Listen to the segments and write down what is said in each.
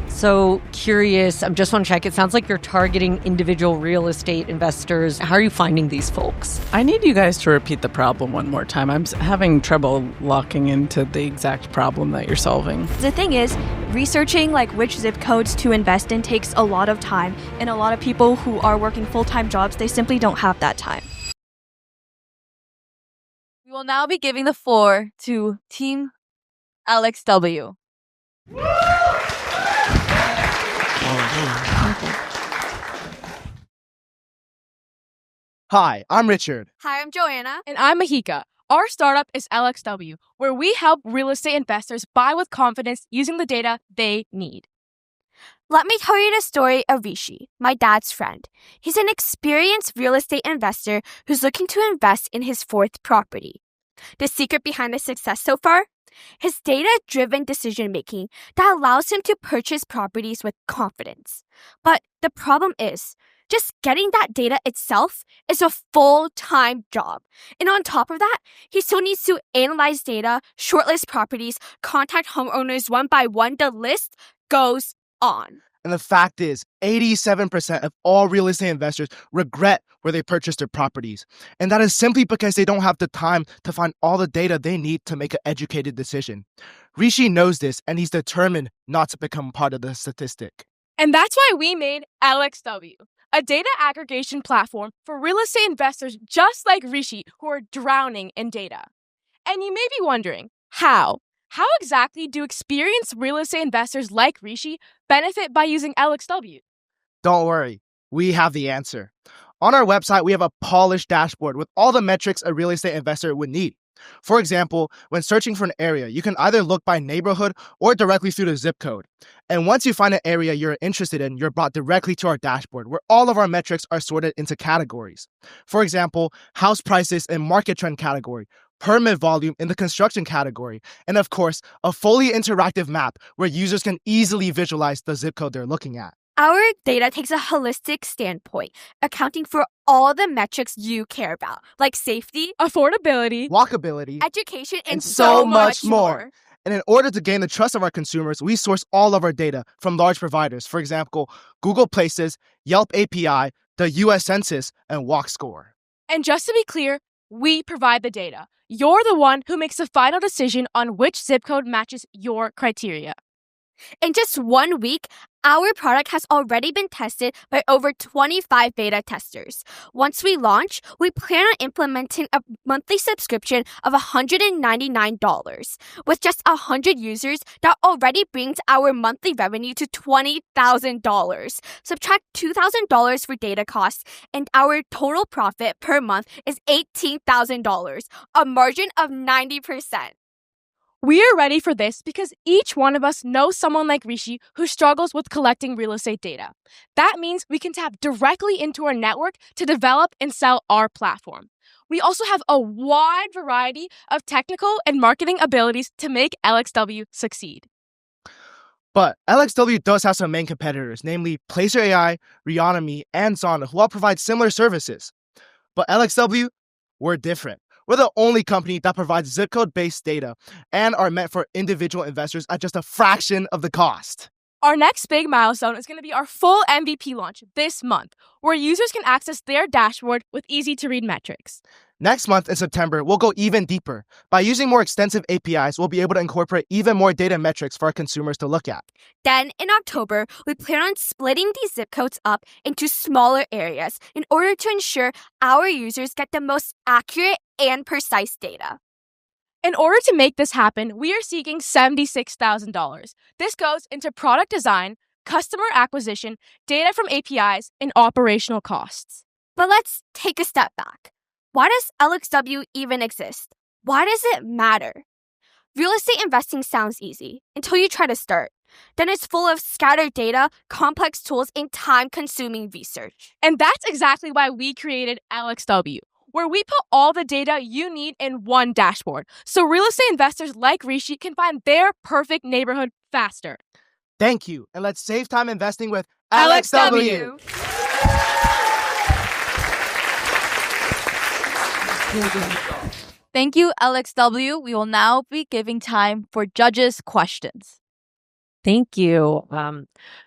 So curious, I just want to check. It sounds like you're targeting individual real estate investors. How are you finding these folks? I need you guys to repeat the problem one more time. I'm having trouble locking into the exact problem that you're solving. The thing is, researching which zip codes to invest in takes a lot of time, and a lot of people who are working full-time jobs, they simply don't have that time. We will now be giving the floor to Team LXW. Hi, I'm Richard. Hi, I'm Joanna. And I'm Mahika. Our startup is LXW, where we help real estate investors buy with confidence using the data they need. Let me tell you the story of Rishi, my dad's friend. He's an experienced real estate investor who's looking to invest in his fourth property. The secret behind his success so far? His data-driven decision-making that allows him to purchase properties with confidence. But the problem is, just getting that data itself is a full-time job. And on top of that, he still needs to analyze data, shortlist properties, contact homeowners one by one. The list goes on. And the fact is, 87% of all real estate investors regret where they purchased their properties. And that is simply because they don't have the time to find all the data they need to make an educated decision. Rishi knows this, and he's determined not to become part of the statistic. And that's why we made LXW, a data aggregation platform for real estate investors just like Rishi who are drowning in data. And you may be wondering, how? How exactly do experienced real estate investors like Rishi benefit by using LXW? Don't worry, we have the answer. On our website, we have a polished dashboard with all the metrics a real estate investor would need. For example, when searching for an area, you can either look by neighborhood or directly through the zip code. And once you find an area you're interested in, you're brought directly to our dashboard, where all of our metrics are sorted into categories. For example, house prices in market trend category, permit volume in the construction category, and of course, a fully interactive map where users can easily visualize the zip code they're looking at. Our data takes a holistic standpoint, accounting for all the metrics you care about, like safety, affordability, walkability, education, and so much more. And in order to gain the trust of our consumers, we source all of our data from large providers. For example, Google Places, Yelp API, the US Census, and WalkScore. And just to be clear, we provide the data. You're the one who makes the final decision on which zip code matches your criteria. In just 1 week, our product has already been tested by over 25 beta testers. Once we launch, we plan on implementing a monthly subscription of $199. With just 100 users, that already brings our monthly revenue to $20,000. Subtract $2,000 for data costs, and our total profit per month is $18,000, a margin of 90%. We are ready for this because each one of us knows someone like Rishi who struggles with collecting real estate data. That means we can tap directly into our network to develop and sell our platform. We also have a wide variety of technical and marketing abilities to make LXW succeed. But LXW does have some main competitors, namely Placer AI, Reonomy, and Zana, who all provide similar services. But LXW, we're different. We're the only company that provides zip code-based data and are meant for individual investors at just a fraction of the cost. Our next big milestone is going to be our full MVP launch this month, where users can access their dashboard with easy-to-read metrics. Next month in September, we'll go even deeper. By using more extensive APIs, we'll be able to incorporate even more data metrics for our consumers to look at. Then, in October, we plan on splitting these zip codes up into smaller areas in order to ensure our users get the most accurate and precise data. In order to make this happen, we are seeking $76,000. This goes into product design, customer acquisition, data from APIs, and operational costs. But let's take a step back. Why does LXW even exist? Why does it matter? Real estate investing sounds easy until you try to start. Then it's full of scattered data, complex tools, and time-consuming research. And that's exactly why we created LXW, where we put all the data you need in one dashboard, so real estate investors like Rishi can find their perfect neighborhood faster. Thank you, and let's save time investing with LXW. Thank you, LXW. We will now be giving time for judges' questions. Thank you.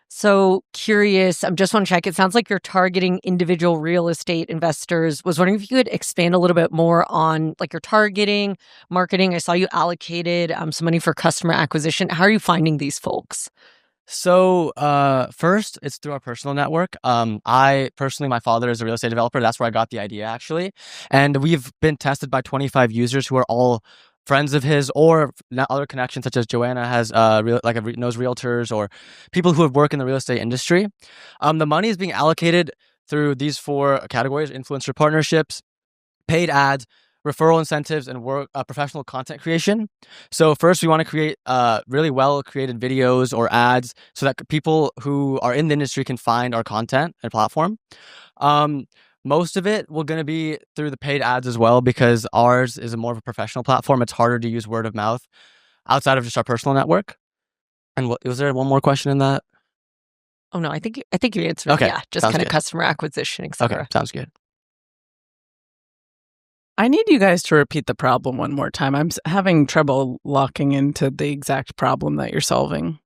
So curious. I'm just want to check. It sounds like you're targeting individual real estate investors. Was wondering if you could expand a little bit more on like your targeting, marketing. I saw you allocated some money for customer acquisition. How are you finding these folks? So, first, it's through our personal network. I personally, my father is a real estate developer. That's where I got the idea, actually. And we've been tested by 25 users who are all friends of his or other connections, such as Joanna has knows realtors or people who have worked in the real estate industry. The money is being allocated through these 4 categories: influencer partnerships, paid ads, referral incentives, and professional content creation. So first, we want to create really well-created videos or ads so that people who are in the industry can find our content and platform. Most of it will going to be through the paid ads as well, because ours is a more of a professional platform. It's harder to use word of mouth outside of just our personal network. And was there one more question in that? Oh no, I think you answered. Okay, Yeah, just sounds kind of good. customer acquisition, etc. Okay, sounds good. I need you guys to repeat the problem one more time. I'm having trouble locking into the exact problem that you're solving.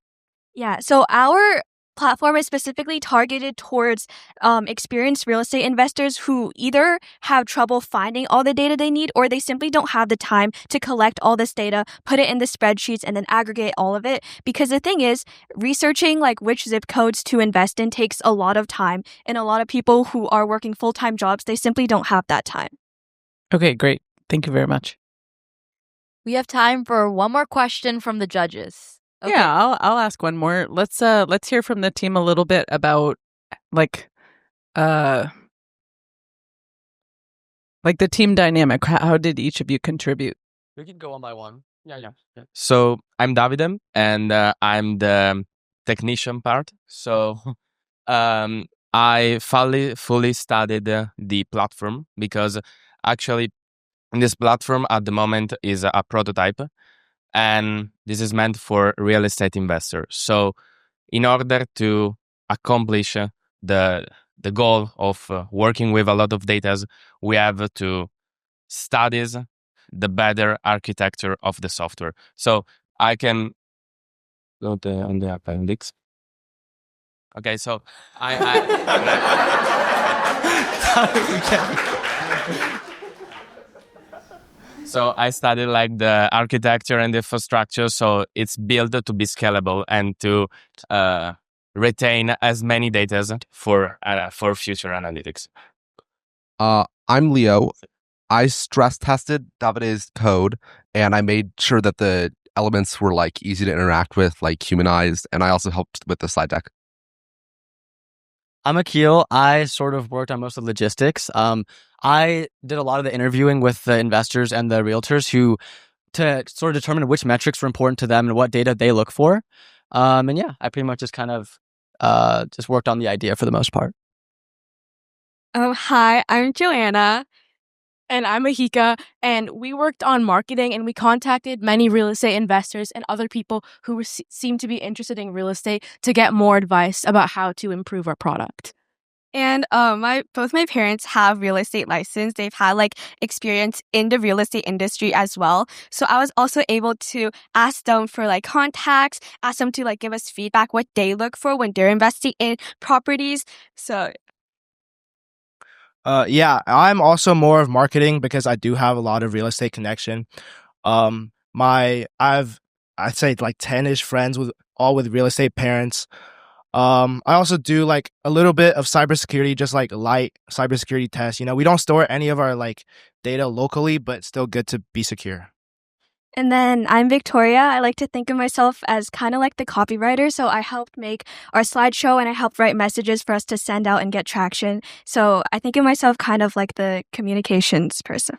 Yeah, so our platform is specifically targeted towards experienced real estate investors who either have trouble finding all the data they need, or they simply don't have the time to collect all this data, put it in the spreadsheets, and then aggregate all of it. Because the thing is, researching like which zip codes to invest in takes a lot of time, and a lot of people who are working full-time jobs, they simply don't have that time. Okay, great. Thank you very much. We have time for one more question from the judges. Okay. Yeah, I'll ask one more. Let's hear from the team a little bit about like the team dynamic. How did each of you contribute? We can go one by one. Yeah. So I'm Davidem, and I'm the technician part. So I fully studied the platform, because actually this platform at the moment is a prototype, and this is meant for real estate investors. So in order to accomplish the goal of working with a lot of data, we have to study the better architecture of the software. So I can go on the appendix. Okay, so So I studied like the architecture and the infrastructure, so it's built to be scalable and to retain as many data for future analytics. I'm Leo. I stress tested Davide's code, and I made sure that the elements were like easy to interact with, like humanized, and I also helped with the slide deck. I'm Akil. I sort of worked on most of the logistics. I did a lot of the interviewing with the investors and the realtors to sort of determine which metrics were important to them and what data they look for. And yeah, I pretty much just kind of just worked on the idea for the most part. Hi, I'm Joanna. And I'm Ahika, and we worked on marketing, and we contacted many real estate investors and other people who seemed to be interested in real estate to get more advice about how to improve our product. And both my parents have real estate license. They've had like experience in the real estate industry as well. So I was also able to ask them for like contacts, ask them to like give us feedback what they look for when they're investing in properties. So yeah, I'm also more of marketing because I do have a lot of real estate connection. I'd say like 10-ish friends with real estate parents. I also do like a little bit of cybersecurity, just like light cybersecurity tests. We don't store any of our like data locally, but it's still good to be secure. And then I'm Victoria. I like to think of myself as kind of like the copywriter. So I helped make our slideshow, and I helped write messages for us to send out and get traction. So I think of myself kind of like the communications person.